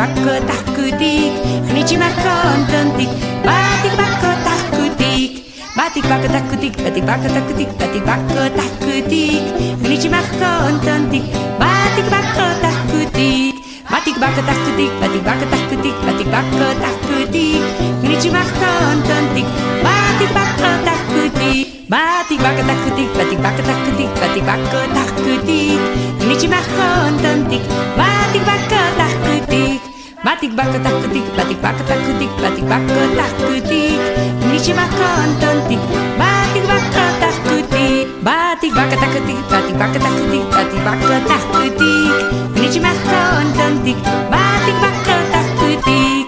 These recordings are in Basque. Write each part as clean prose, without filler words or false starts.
bako taktik, nici makan tentik, batik bako taktik, batik bako taktik, batik bako taktik, batik bako taktik, nici makan tentik, batik bako taktik, batik bako taktik, batik bako taktik, batik bako taktik, nici makan tentik, batik bako taktik. Batik baka taktik, batik baka taktik, batik baka taktik, nici makan tentik, batik baka taktik, batik baka taktik, batik baka taktik, batik baka taktik, nici makan tentik, batik baka taktik, batik baka taktik, batik baka taktik, batik baka taktik, nici makan tentik, batik baka taktik.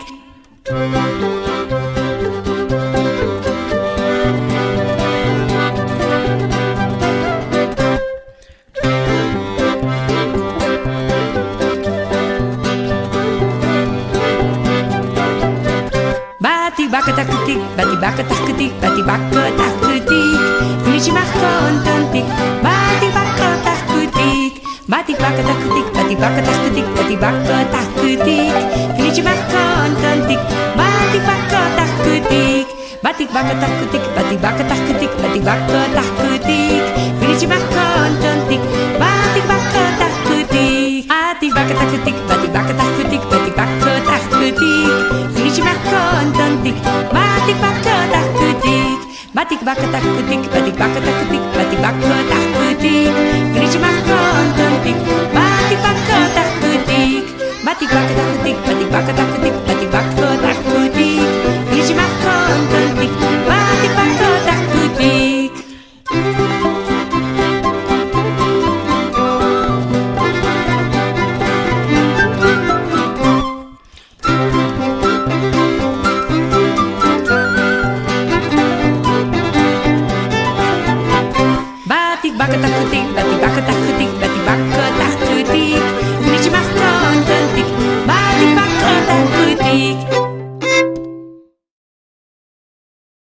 Batik baka taktik, batik baka taktik, batik baka taktik, nici makan tentik, batik baka taktik, batik baka taktik, batik baka taktik, batik baka taktik, nici makan tentik, batik baka taktik, batik baka taktik, batik baka taktik, batik baka taktik, nici makan tentik, batik baka taktik, batik baka taktik, batik baka taktik, batik baka taktik, nici makan tentik, batik baka taktik, batik baka taktik, batik baka taktik, batik baka taktik, nici makan tentik, batik baka taktik, batik baka taktik, batik baka taktik, batik baka